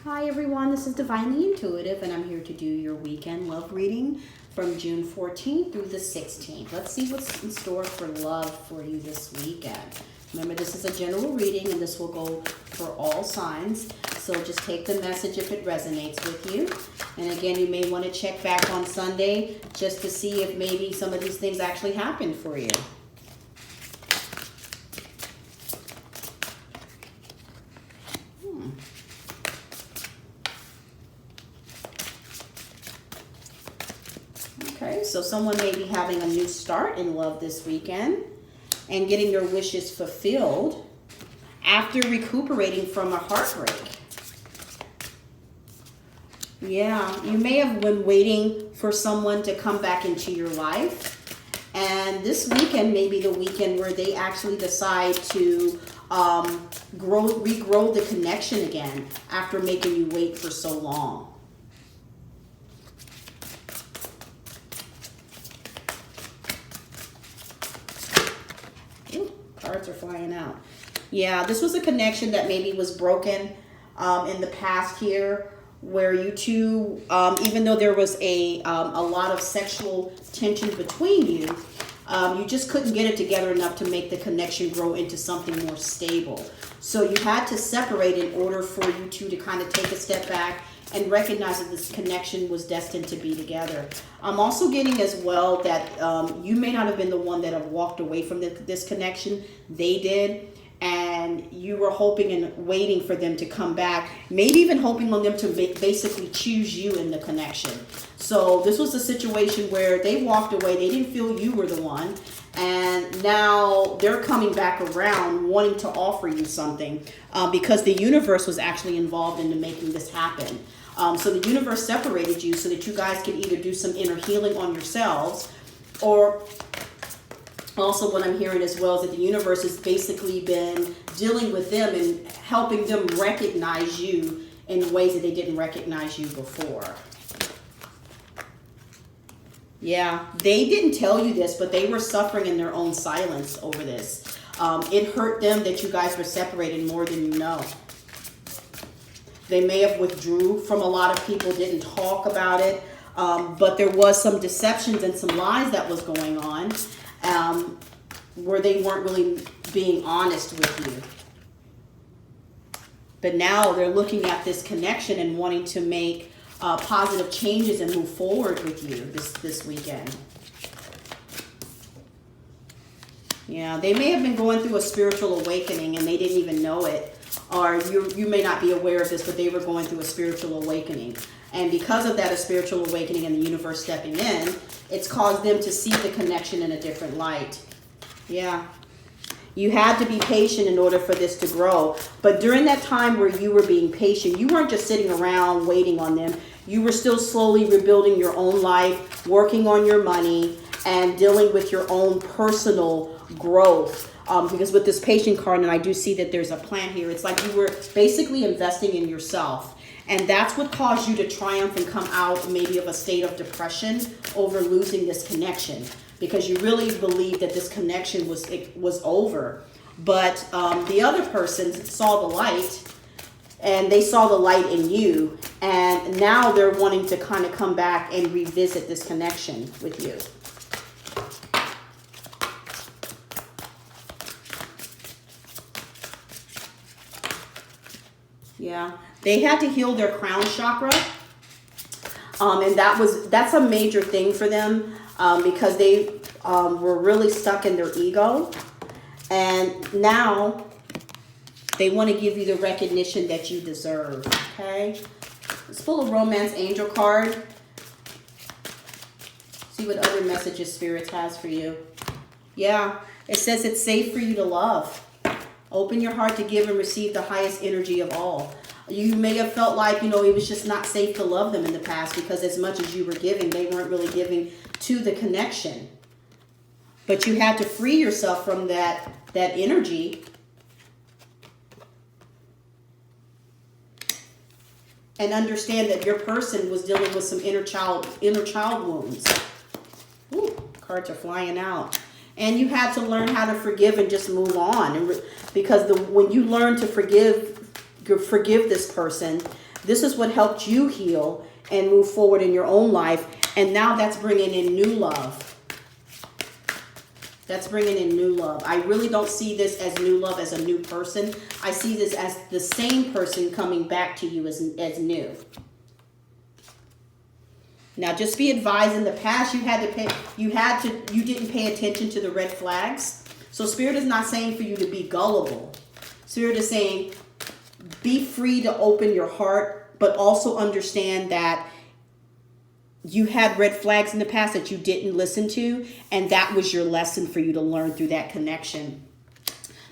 Hi everyone, this is Divinely Intuitive and I'm here to do your weekend love reading from June 14th through the 16th. Let's see what's in store for love for you this weekend. Remember, this is a general reading and this will go for all signs. So just take the message if it resonates with you. And again, you may want to check back on Sunday just to see if maybe some of these things actually happened for you. Okay, so someone may be having a new start in love this weekend and getting their wishes fulfilled after recuperating from a heartbreak. Yeah, you may have been waiting for someone to come back into your life. And this weekend may be the weekend where they actually decide to regrow the connection again after making you wait for so long. Cards are flying out. Yeah, this was a connection that maybe was broken in the past here, where you two, even though there was a lot of sexual tension between you, you just couldn't get it together enough to make the connection grow into something more stable. So you had to separate in order for you two to kind of take a step back and recognize that this connection was destined to be together. I'm also getting as well that you may not have been the one that have walked away from this connection. They did. And you were hoping and waiting for them to come back. Maybe even hoping on them to basically choose you in the connection. So this was a situation where they walked away. They didn't feel you were the one. And now they're coming back around wanting to offer you something because the universe was actually involved in making this happen. So the universe separated you so that you guys can either do some inner healing on yourselves, or also what I'm hearing as well is that the universe has basically been dealing with them and helping them recognize you in ways that they didn't recognize you before. Yeah, they didn't tell you this, but they were suffering in their own silence over this. It hurt them that you guys were separated more than you know. They may have withdrew from a lot of people, didn't talk about it, but there was some deceptions and some lies that was going on where they weren't really being honest with you. But now they're looking at this connection and wanting to make positive changes and move forward with you this weekend. Yeah, they may have been going through a spiritual awakening and they didn't even know it. Or you may not be aware of this, but they were going through a spiritual awakening. And because of that, a spiritual awakening and the universe stepping in, it's caused them to see the connection in a different light. Yeah. You had to be patient in order for this to grow. But during that time where you were being patient, you weren't just sitting around waiting on them. You were still slowly rebuilding your own life, working on your money, and dealing with your own personal growth. Because with this patient card, and I do see that there's a plan here, it's like you were basically investing in yourself. And that's what caused you to triumph and come out maybe of a state of depression over losing this connection. Because you really believed that this connection was over. But the other person saw the light, and they saw the light in you. And now they're wanting to kind of come back and revisit this connection with you. Yeah, they had to heal their crown chakra, and that's a major thing for them because they were really stuck in their ego, and now they want to give you the recognition that you deserve. Okay, let's pull a romance angel card. See what other messages Spirit has for you. Yeah, it says it's safe for you to love. Open your heart to give and receive the highest energy of all. You may have felt like, it was just not safe to love them in the past because as much as you were giving, they weren't really giving to the connection. But you had to free yourself from that energy and understand that your person was dealing with some inner child wounds. Ooh, cards are flying out. And you had to learn how to forgive and just move on. Because when you learn to forgive this person, This is what helped you heal and move forward in your own life. And now that's bringing in new love. That's bringing in new love. I really don't see this as new love as a new person. I see this as the same person coming back to you as new. Now, just be advised, in the past you didn't pay attention to the red flags. So Spirit is not saying for you to be gullible. Spirit is saying be free to open your heart, but also understand that you had red flags in the past that you didn't listen to, and that was your lesson for you to learn through that connection.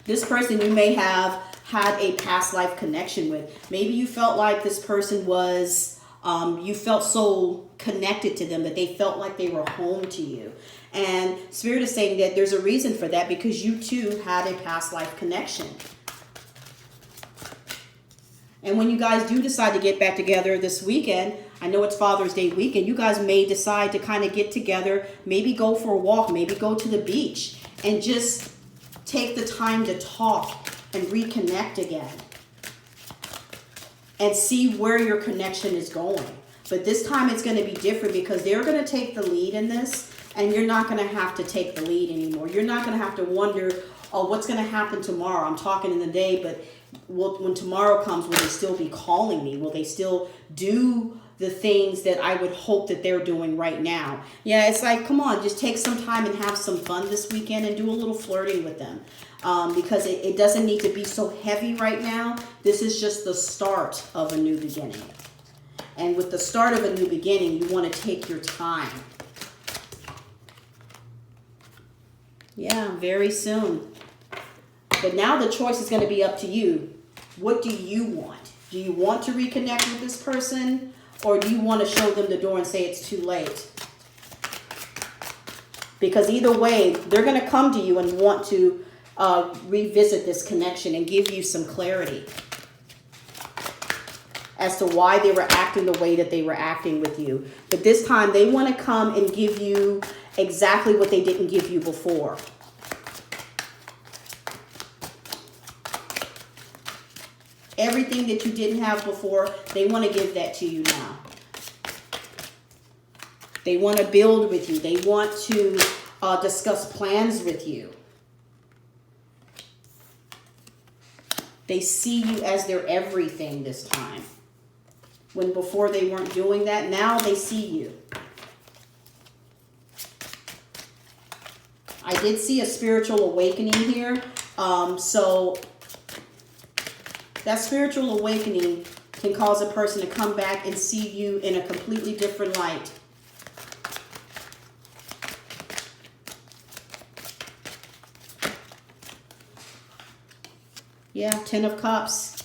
This person you may have had a past life connection with. Maybe you felt like this person was, you felt so connected to them that they felt like they were home to you. And Spirit is saying that there's a reason for that, because you too had a past life connection. And when you guys do decide to get back together this weekend, I know it's Father's Day weekend, you guys may decide to kind of get together, maybe go for a walk, maybe go to the beach, and just take the time to talk and reconnect again. And see where your connection is going. But this time it's going to be different, because they're going to take the lead in this, and you're not going to have to take the lead anymore. You're not going to have to wonder, oh, what's going to happen tomorrow? I'm talking in the day, but when tomorrow comes, will they still be calling me? Will they still do the things that I would hope that they're doing right now? Yeah, it's like, come on, just take some time and have some fun this weekend and do a little flirting with them. Because it doesn't need to be so heavy right now. This is just the start of a new beginning. And with the start of a new beginning, you want to take your time. Yeah, very soon. But now the choice is going to be up to you. What do you want? Do you want to reconnect with this person? Or do you want to show them the door and say it's too late? Because either way, they're going to come to you and want to revisit this connection and give you some clarity as to why they were acting the way that they were acting with you. But this time, they want to come and give you exactly what they didn't give you before. Everything that you didn't have before, they want to give that to you now. They want to build with you. They want to discuss plans with you. They see you as their everything this time. When before they weren't doing that, now they see you. I did see a spiritual awakening here. So that spiritual awakening can cause a person to come back and see you in a completely different light. Yeah, 10 of Cups.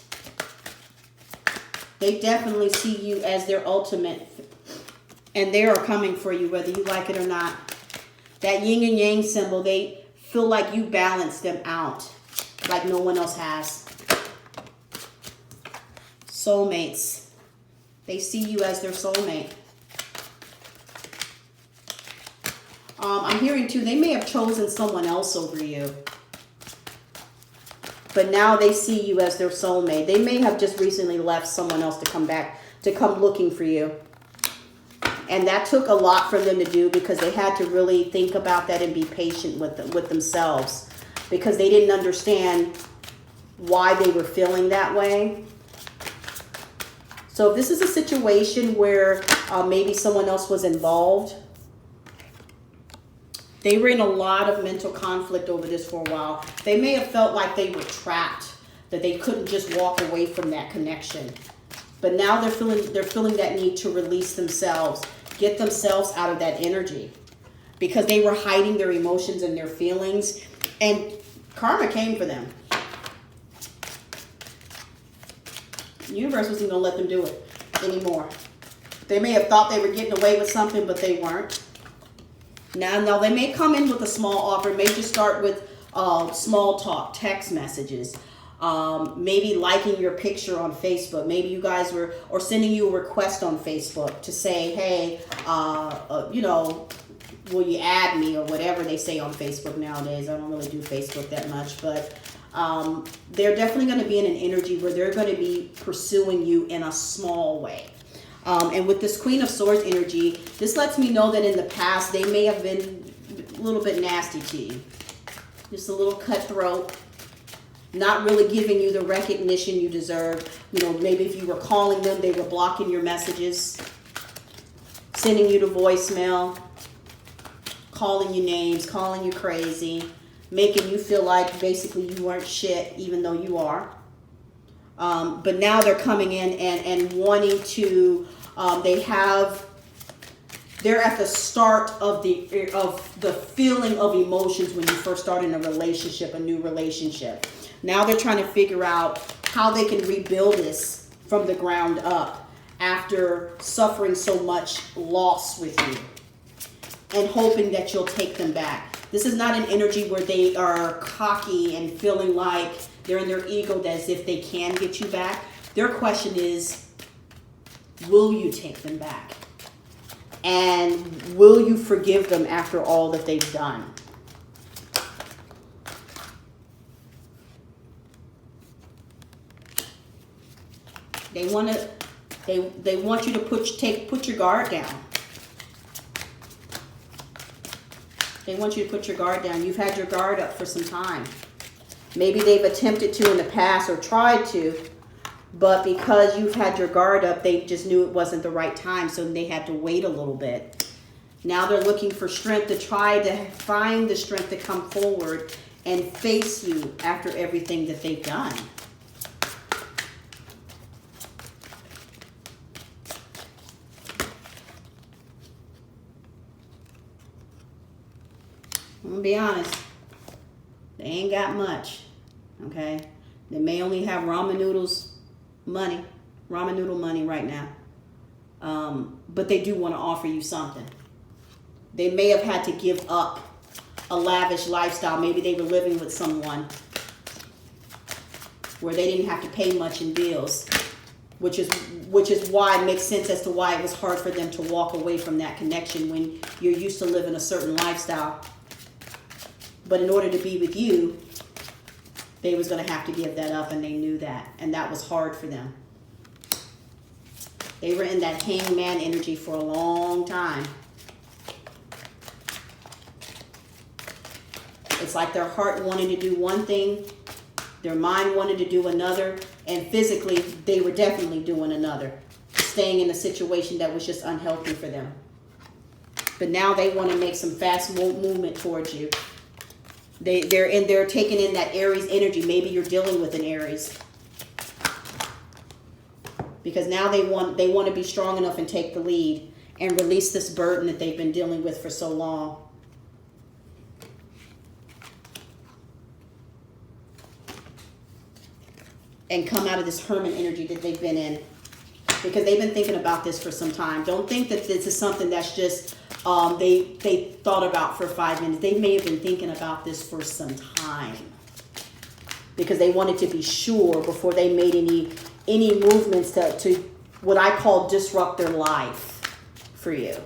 They definitely see you as their ultimate. And they are coming for you, whether you like it or not. That yin and yang symbol, they feel like you balance them out like no one else has. Soulmates. They see you as their soulmate. I'm hearing too, they may have chosen someone else over you. But now they see you as their soulmate. They may have just recently left someone else to come back, to come looking for you. And that took a lot for them to do, because they had to really think about that and be patient with themselves, because they didn't understand why they were feeling that way. So if this is a situation where maybe someone else was involved, they were in a lot of mental conflict over this for a while. They may have felt like they were trapped, that they couldn't just walk away from that connection. But now they're feeling that need to release themselves, get themselves out of that energy, because they were hiding their emotions and their feelings, and karma came for them. The universe wasn't going to let them do it anymore. They may have thought they were getting away with something, but they weren't. Now they may come in with a small offer. It may just start with small talk, text messages, maybe liking your picture on Facebook. Maybe you guys were, or sending you a request on Facebook to say, hey, will you add me, or whatever they say on Facebook nowadays. I don't really do Facebook that much, but They're definitely going to be in an energy where they're going to be pursuing you in a small way. And with this Queen of Swords energy, this lets me know that in the past, they may have been a little bit nasty to you. Just a little cutthroat, not really giving you the recognition you deserve. You know, maybe if you were calling them, they were blocking your messages, sending you to voicemail, calling you names, calling you crazy, making you feel like basically you weren't shit, even though you are. But now they're coming in and wanting to, they're at the start of the feeling of emotions when you first start in a relationship, a new relationship. Now they're trying to figure out how they can rebuild this from the ground up after suffering so much loss with you and hoping that you'll take them back. This is not an energy where they are cocky and feeling like they're in their ego as if they can get you back. Their question is, will you take them back? And will you forgive them after all that they've done? They want you to put your guard down. They want you to put your guard down. You've had your guard up for some time. Maybe they've attempted to in the past or tried to, but because you've had your guard up, they just knew it wasn't the right time, so they had to wait a little bit. Now they're looking for strength to try to find the strength to come forward and face you after everything that they've done. I'm gonna be honest, they ain't got much, okay? They may only have ramen noodle money right now, but they do want to offer you something. They may have had to give up a lavish lifestyle. Maybe they were living with someone where they didn't have to pay much in bills, which is why it makes sense as to why it was hard for them to walk away from that connection when you're used to living a certain lifestyle. But in order to be with you, they was going to have to give that up, and they knew that. And that was hard for them. They were in that hangman energy for a long time. It's like their heart wanted to do one thing, their mind wanted to do another, and physically, they were definitely doing another, staying in a situation that was just unhealthy for them. But now they want to make some fast movement towards you. They're taking in that Aries energy. Maybe you're dealing with an Aries, because now they want to be strong enough and take the lead and release this burden that they've been dealing with for so long. And come out of this hermit energy that they've been in, because they've been thinking about this for some time. Don't think that this is something that's just they thought about for 5 minutes. They may have been thinking about this for some time, because they wanted to be sure before they made any movements to what I call disrupt their life for you.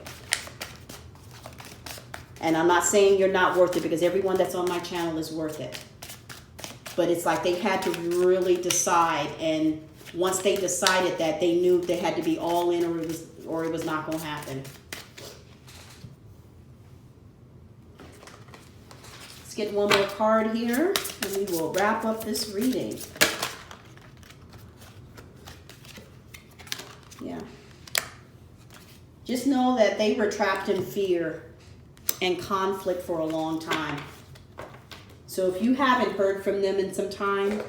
And I'm not saying you're not worth it, because everyone that's on my channel is worth it. But it's like they had to really decide, and once they decided that, they knew they had to be all in, or it was not going to happen. Let's get one more card here, and we will wrap up this reading. Yeah. Just know that they were trapped in fear and conflict for a long time. So if you haven't heard from them in some time,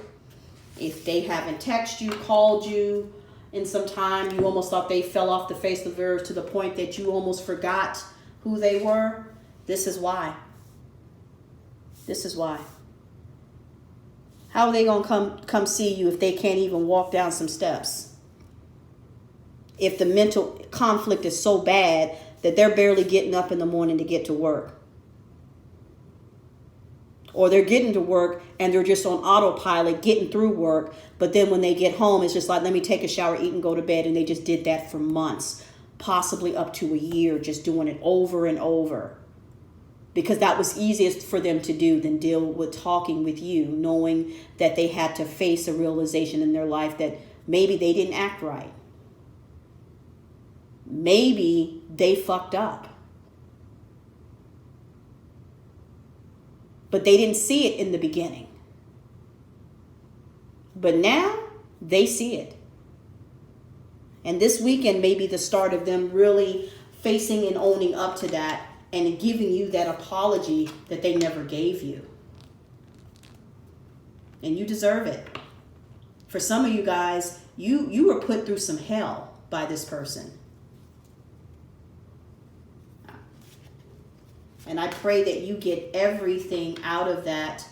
if they haven't texted you, called you in some time, you almost thought they fell off the face of the earth to the point that you almost forgot who they were, this is why. This is why. How are they going to come see you if they can't even walk down some steps? If the mental conflict is so bad that they're barely getting up in the morning to get to work. Or they're getting to work and they're just on autopilot getting through work. But then when they get home, it's just like, let me take a shower, eat, and go to bed. And they just did that for months, possibly up to a year, just doing it over and over. because that was easiest for them to do than deal with talking with you, knowing that they had to face a realization in their life that maybe they didn't act right. Maybe they fucked up. But they didn't see it in the beginning. But now they see it. And this weekend may be the start of them really facing and owning up to that and giving you that apology that they never gave you. And you deserve it. For some of you guys, you were put through some hell by this person. And I pray that you get everything out of that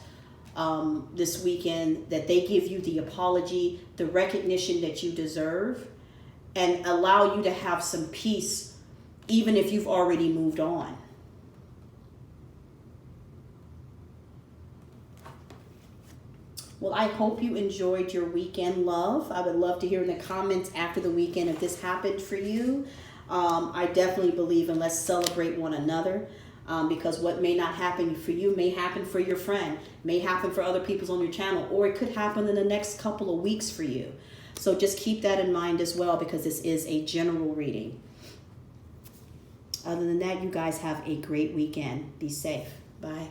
this weekend, that they give you the apology, the recognition that you deserve, and allow you to have some peace, even if you've already moved on. Well, I hope you enjoyed your weekend, love. I would love to hear in the comments after the weekend if this happened for you. I definitely believe in let's celebrate one another. Because what may not happen for you may happen for your friend, may happen for other people on your channel, or it could happen in the next couple of weeks for you. So just keep that in mind as well, because this is a general reading. Other than that, you guys have a great weekend. Be safe. Bye.